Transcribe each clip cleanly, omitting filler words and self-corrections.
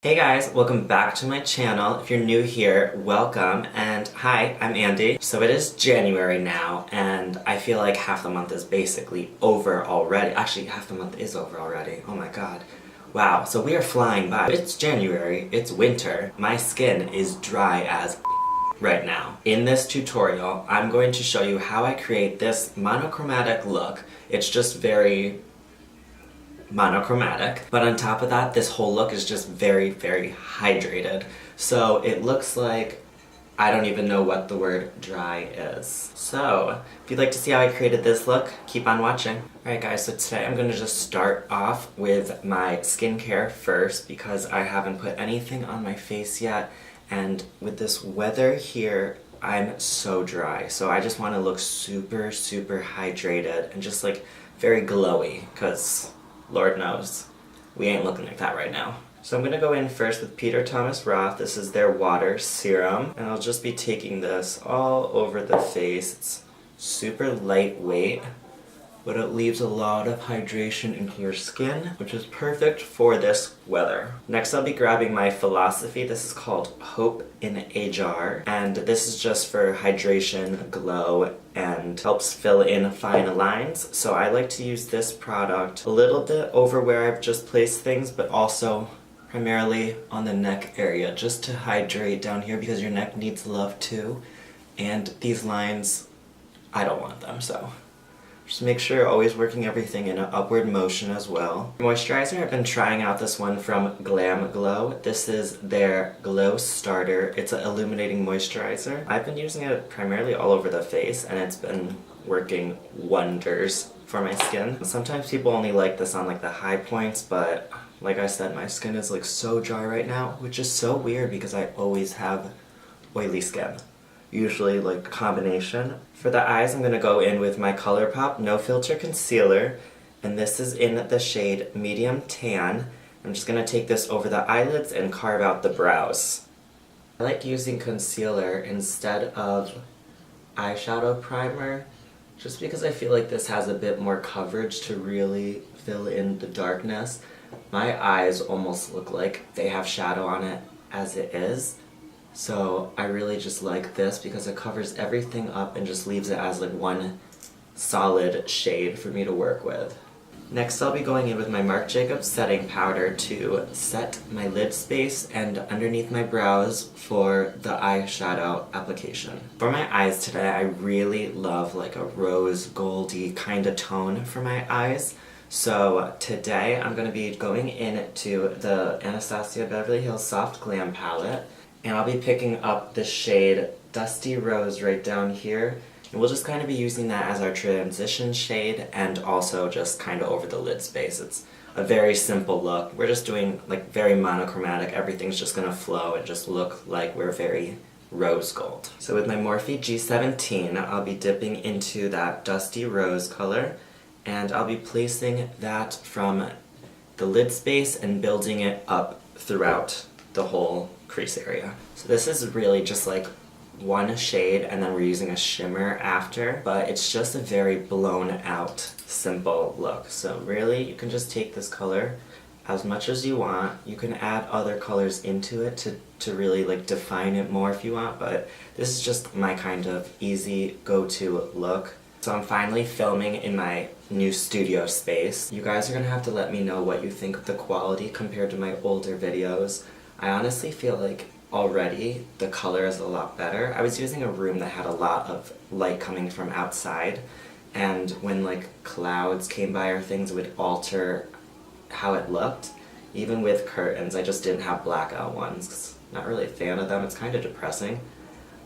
Hey guys, welcome back to my channel. If you're new here, welcome, and hi, I'm Andy. So it is January now, and I feel like half the month is basically over already. Actually, half the month is over already. Oh my god. Wow, so we are flying by. It's January, it's winter. My skin is dry as right now. In this tutorial, I'm going to show you how I create this monochromatic look. It's just very monochromatic, but on top of that, this whole look is just very, very hydrated. So it looks like I don't even know what the word dry is. So if you'd like to see how I created this look, keep on watching. Alright guys, so today I'm going to just start off with my skincare first because I haven't put anything on my face yet, and with this weather here, I'm so dry. So I just want to look super, super hydrated and just like very glowy, because Lord knows, we ain't looking like that right now. So I'm gonna go in first with Peter Thomas Roth. This is their water serum, and I'll just be taking this all over the face. It's super lightweight, but it leaves a lot of hydration into your skin, which is perfect for this weather. Next I'll be grabbing my Philosophy. This is called Hope in a Jar, and this is just for hydration, glow, and helps fill in fine lines. So I like to use this product a little bit over where I've just placed things, but also primarily on the neck area, just to hydrate down here because your neck needs love too. And these lines, I don't want them, so just make sure you're always working everything in an upward motion as well. Moisturizer, I've been trying out this one from GLAM Glow. This is their Glow Starter. It's an illuminating moisturizer. I've been using it primarily all over the face, and it's been working wonders for my skin. Sometimes people only like this on like the high points, but like I said, my skin is like so dry right now, which is so weird because I always have oily skin. Usually like a combination. For the eyes, I'm going to go in with my ColourPop No Filter Concealer, and this is in the shade Medium Tan. I'm just going to take this over the eyelids and carve out the brows. I like using concealer instead of eyeshadow primer, just because I feel like this has a bit more coverage to really fill in the darkness. My eyes almost look like they have shadow on it as it is. So I really just like this because it covers everything up and just leaves it as like one solid shade for me to work with. Next I'll be going in with my Marc Jacobs setting powder to set my lid space and underneath my brows for the eyeshadow application. For my eyes today, I really love like a rose goldy kind of tone for my eyes. So today I'm going to be going into the Anastasia Beverly Hills Soft Glam palette, and I'll be picking up the shade Dusty Rose right down here, and we'll just kind of be using that as our transition shade and also just kind of over the lid space. It's a very simple look. We're just doing like very monochromatic. Everything's just going to flow and just look like we're very rose gold. So with my Morphe G17, I'll be dipping into that Dusty Rose color, and I'll be placing that from the lid space and building it up throughout the whole crease area. So this is really just like one shade, and then we're using a shimmer after, but it's just a very blown out, simple look. So really, you can just take this color as much as you want. You can add other colors into it to really like define it more if you want, but this is just my kind of easy go-to look. So I'm finally filming in my new studio space. You guys are gonna have to let me know what you think of the quality compared to my older videos. I honestly feel like already the color is a lot better. I was using a room that had a lot of light coming from outside, and when like clouds came by or things, it would alter how it looked. Even with curtains, I just didn't have blackout ones 'cause I'm not really a fan of them. It's kind of depressing.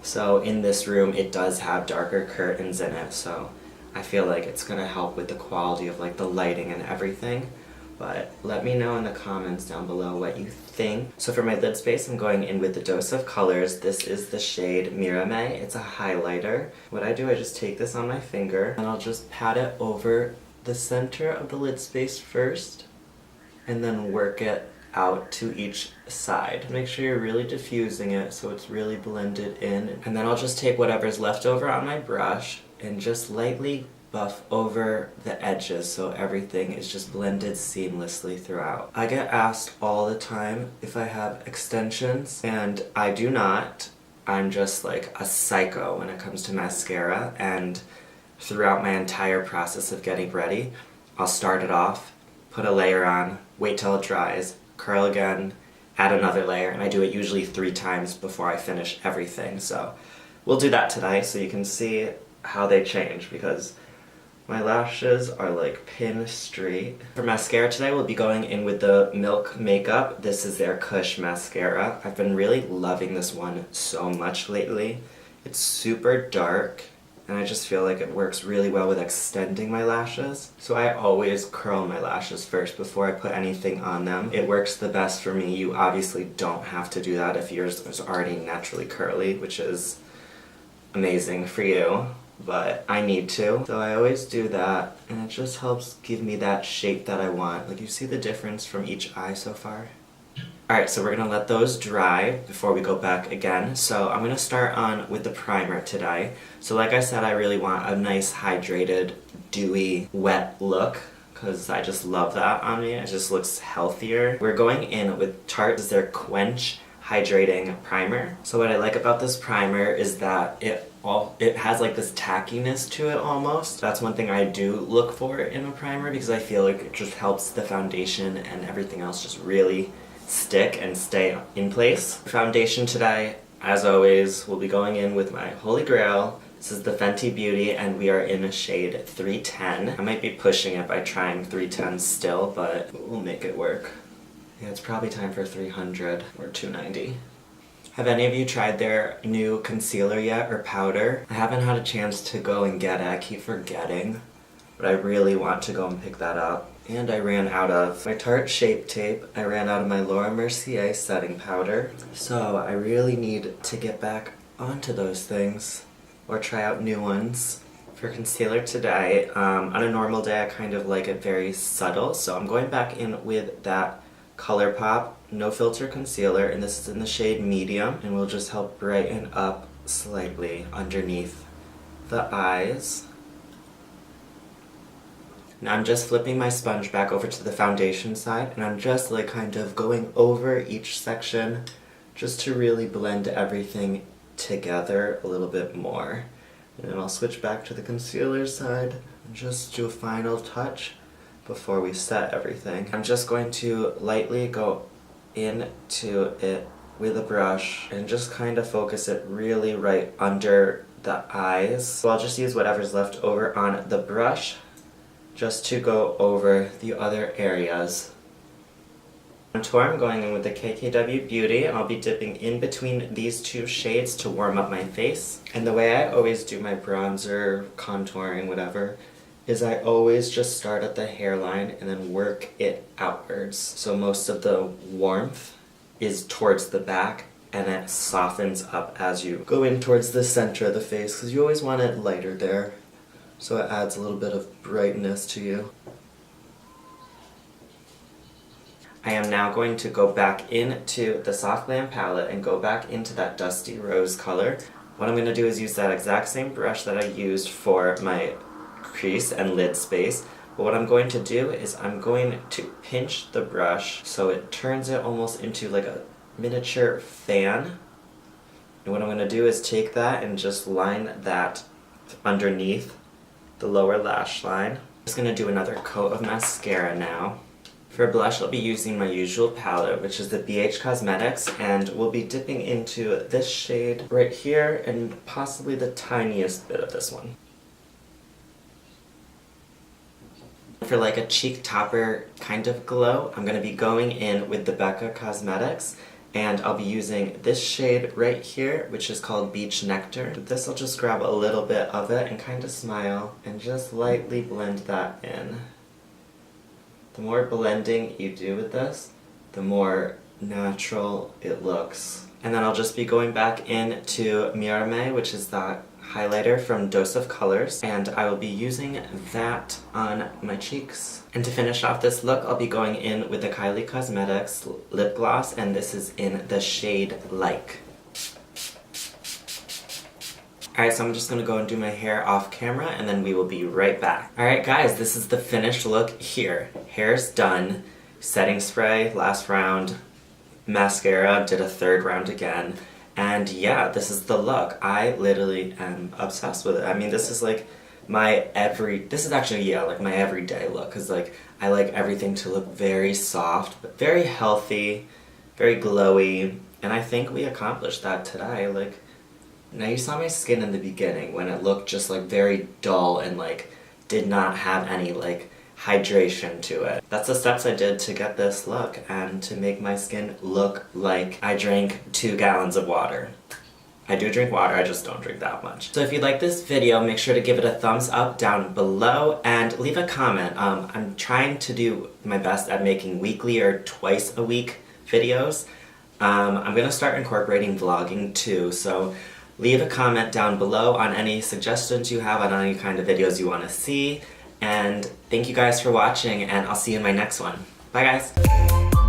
So in this room it does have darker curtains in it, so I feel like it's gonna help with the quality of like the lighting and everything. But let me know in the comments down below what you think. So for my lid space, I'm going in with the Dose of Colors. This is the shade Mirame. It's a highlighter. What I do, I just take this on my finger and I'll just pat it over the center of the lid space first, and then work it out to each side. Make sure you're really diffusing it so it's really blended in. And then I'll just take whatever's left over on my brush and just lightly buff over the edges so everything is just blended seamlessly throughout. I get asked all the time if I have extensions, and I do not. I'm just like a psycho when it comes to mascara, and throughout my entire process of getting ready, I'll start it off, put a layer on, wait till it dries, curl again, add another layer, and I do it usually 3 times before I finish everything. So we'll do that today so you can see how they change, because my lashes are like pin straight. For mascara today, we'll be going in with the Milk Makeup. This is their Kush mascara. I've been really loving this one so much lately. It's super dark, and I just feel like it works really well with extending my lashes. So I always curl my lashes first before I put anything on them. It works the best for me. You obviously don't have to do that if yours is already naturally curly, which is amazing for you, but I need to. So I always do that, and it just helps give me that shape that I want. Like, you see the difference from each eye so far? Alright, so we're gonna let those dry before we go back again. So I'm gonna start on with the primer today. So like I said, I really want a nice hydrated, dewy, wet look, because I just love that on me. It just looks healthier. We're going in with Tarte. This is their Quench Hydrating Primer. So what I like about this primer is that it has like this tackiness to it almost. That's one thing I do look for in a primer, because I feel like it just helps the foundation and everything else just really stick and stay in place. Foundation today, as always, we'll be going in with my holy grail. This is the Fenty Beauty, and we are in a shade 310. I might be pushing it by trying 310 still, but we'll make it work. Yeah, it's probably time for 300 or 290. Have any of you tried their new concealer yet, or powder? I haven't had a chance to go and get it. I keep forgetting, but I really want to go and pick that up. And I ran out of my Tarte Shape Tape. I ran out of my Laura Mercier setting powder. So I really need to get back onto those things, or try out new ones. For concealer today, on a normal day I kind of like it very subtle, so I'm going back in with that ColourPop No Filter Concealer, and this is in the shade Medium, and will just help brighten up slightly underneath the eyes. Now I'm just flipping my sponge back over to the foundation side, and I'm just like kind of going over each section just to really blend everything together a little bit more. And then I'll switch back to the concealer side and just do a final touch before we set everything. I'm just going to lightly go into it with a brush and just kind of focus it really right under the eyes. So I'll just use whatever's left over on the brush just to go over the other areas. On tour, I'm going in with the KKW Beauty, and I'll be dipping in between these 2 shades to warm up my face. And the way I always do my bronzer, contouring, whatever, is I always just start at the hairline and then work it outwards. So most of the warmth is towards the back, and it softens up as you go in towards the center of the face, because you always want it lighter there, so it adds a little bit of brightness to you. I am now going to go back into the Soft Glam palette and go back into that Dusty Rose color. What I'm going to do is use that exact same brush that I used for my crease and lid space, but what I'm going to do is I'm going to pinch the brush so it turns it almost into like a miniature fan. And what I'm going to do is take that and just line that underneath the lower lash line. I'm just going to do another coat of mascara now. For blush, I'll be using my usual palette, which is the BH Cosmetics, and we'll be dipping into this shade right here and possibly the tiniest bit of this one. For like a cheek topper kind of glow, I'm going to be going in with the Becca Cosmetics, and I'll be using this shade right here, which is called Beach Nectar. With this, I'll just grab a little bit of it and kind of smile and just lightly blend that in. The more blending you do with this, the more natural it looks. And then I'll just be going back into Mirame, which is that highlighter from Dose of Colors, and I will be using that on my cheeks. And to finish off this look, I'll be going in with the KYLIE Cosmetics lip gloss, and this is in the shade Like. Alright, so I'm just gonna go and do my hair off camera and then we will be right back. Alright guys, this is the finished look here. Hair's done. Setting spray, last round. Mascara, did a third round again. And yeah, this is the look. I literally am obsessed with it. I mean, this is like this is actually, yeah, like my everyday look. Cause like, I like everything to look very soft, but very healthy, very glowy. And I think we accomplished that today. Like, now you saw my skin in the beginning when it looked just like very dull and like did not have any like hydration to it. That's the steps I did to get this look and to make my skin look like I drank 2 gallons of water. I do drink water, I just don't drink that much. So if you like this video, make sure to give it a thumbs up down below and leave a comment. I'm trying to do my best at making weekly or twice a week videos. I'm gonna start incorporating vlogging too, so leave a comment down below on any suggestions you have on any kind of videos you want to see. And thank you guys for watching, and I'll see you in my next one. Bye guys!